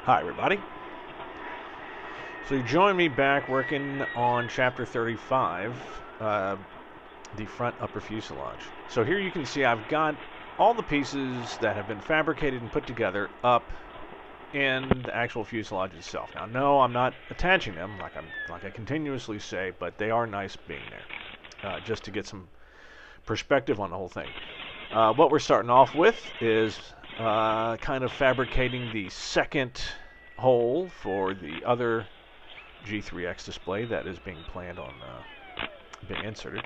Hi everybody. So you join me back working on chapter 35, the front upper fuselage. So here you can see I've got all the pieces that have been fabricated and put together up in the actual fuselage itself. Now no, I'm not attaching them like I continuously say, but they are nice being there, just to get some perspective on the whole thing. What we're starting off with is kind of fabricating the second hole for the other G3X display that is being planned on being inserted,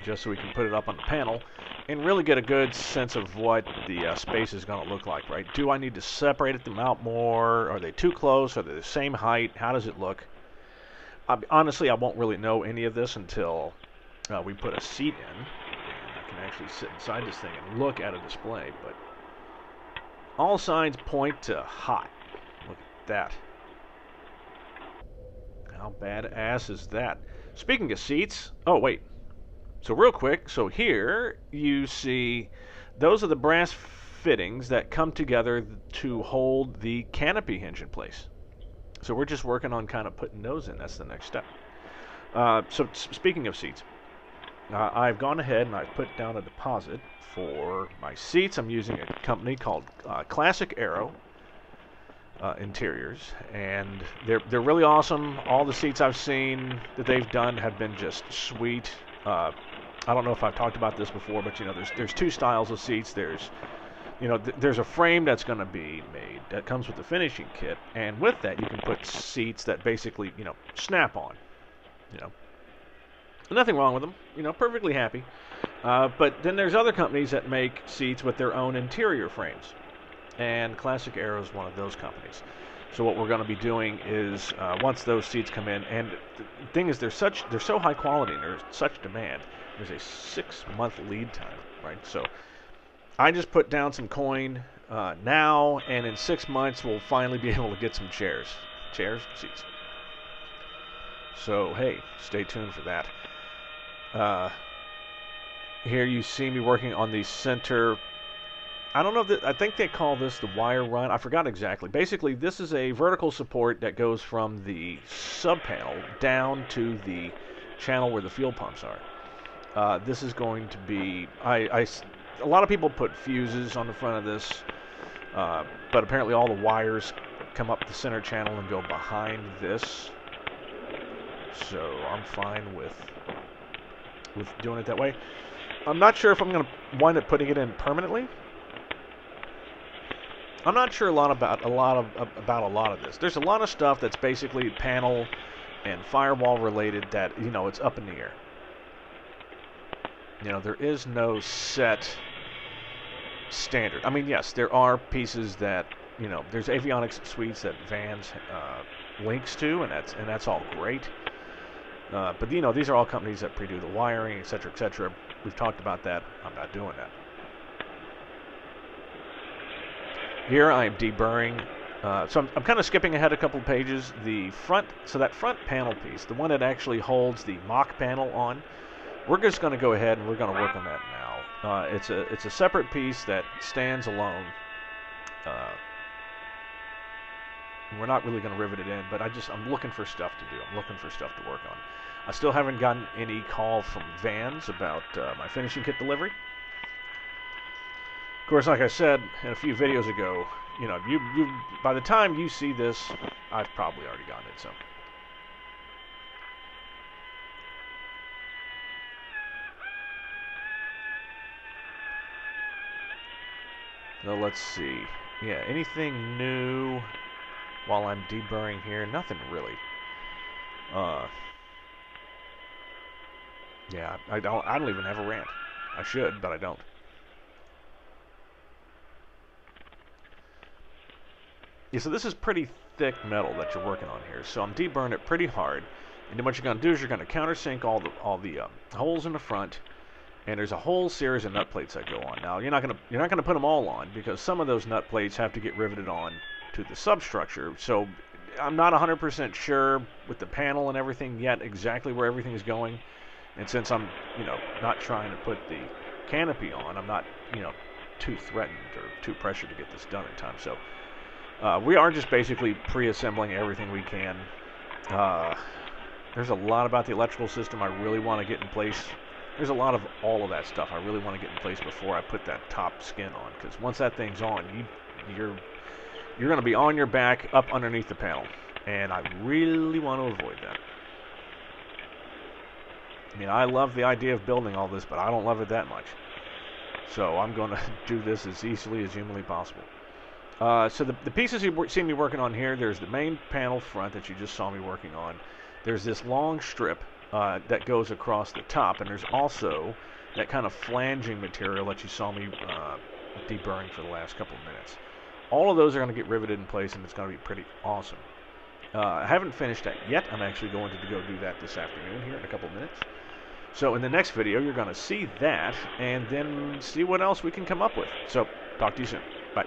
just so we can put it up on the panel and really get a good sense of what the space is going to look like, right? Do I need to separate them out more? Are they too close? Are they the same height? How does it look? Honestly, I won't really know any of this until we put a seat in, and I can actually sit inside this thing and look at a display, but all signs point to hot. Look at that. How badass is that? Speaking of seats, oh wait. So real quick, so here you see those are the brass fittings that come together to hold the canopy hinge in place. So we're just working on kind of putting those in. That's the next step. So speaking of seats, I've gone ahead and I've put down a deposit for my seats. I'm using a company called Classic Aero Interiors, and they're really awesome. All the seats I've seen that they've done have been just sweet. I don't know if I've talked about this before, but there's two styles of seats. There's there's a frame that's going to be made that comes with the finishing kit, and with that you can put seats that basically snap on. Nothing wrong with them. Perfectly happy. But then there's other companies that make seats with their own interior frames, and Classic Aero is one of those companies. So what we're going to be doing is once those seats come in, and the thing is they're so high quality and there's such demand. There's a 6-month lead time, right? So I just put down some coin now, and in 6 months we'll finally be able to get some seats. So hey, stay tuned for that. Here you see me working on the center. I don't know I think they call this the wire run. I forgot exactly. Basically, this is a vertical support that goes from the sub panel down to the channel where the fuel pumps are. This is going to be. A lot of people put fuses on the front of this, but apparently all the wires come up the center channel and go behind this. So I'm fine with doing it that way. I'm not sure if I'm going to wind up putting it in permanently. I'm not sure about a lot of this. There's a lot of stuff that's basically panel and firewall related that it's up in the air. There is no set standard. I mean, yes, there are pieces that there's avionics suites that Vans links to, and that's all great. But these are all companies that pre-do the wiring, etc., etc. We've talked about that. I'm not doing that. Here I am deburring. So I'm kind of skipping ahead a couple pages. That front panel piece, the one that actually holds the mock panel on, we're just going to go ahead and we're going to work on that now. It's a separate piece that stands alone. We're not really going to rivet it in, but I'm looking for stuff to do. I'm looking for stuff to work on. I still haven't gotten any call from Vans about my finishing kit delivery. Of course, like I said in a few videos ago, you by the time you see this, I've probably already gotten it. So let's see. Yeah, anything new while I'm deburring here? Nothing really. Yeah, I don't even have a rant. I should, but I don't. Yeah, so this is pretty thick metal that you're working on here. So I'm deburring it pretty hard, and then what you're going to do is you're going to countersink all the holes in the front, and there's a whole series of nut plates that go on. Now you're not going to put them all on because some of those nut plates have to get riveted on to the substructure. So I'm not 100% sure with the panel and everything yet exactly where everything is going. And since I'm, not trying to put the canopy on, I'm not, too threatened or too pressured to get this done in time. So we are just basically pre-assembling everything we can. There's a lot about the electrical system I really want to get in place. There's a lot of all of that stuff I really want to get in place before I put that top skin on, because once that thing's on, you're going to be on your back up underneath the panel, and I really want to avoid that. I mean, I love the idea of building all this, but I don't love it that much. So I'm going to do this as easily as humanly possible. So the pieces you see me working on here, there's the main panel front that you just saw me working on. There's this long strip that goes across the top, and there's also that kind of flanging material that you saw me deburring for the last couple of minutes. All of those are going to get riveted in place, and it's going to be pretty awesome. I haven't finished that yet. I'm actually going to go do that this afternoon here in a couple of minutes. So in the next video, you're going to see that, and then see what else we can come up with. So talk to you soon. Bye.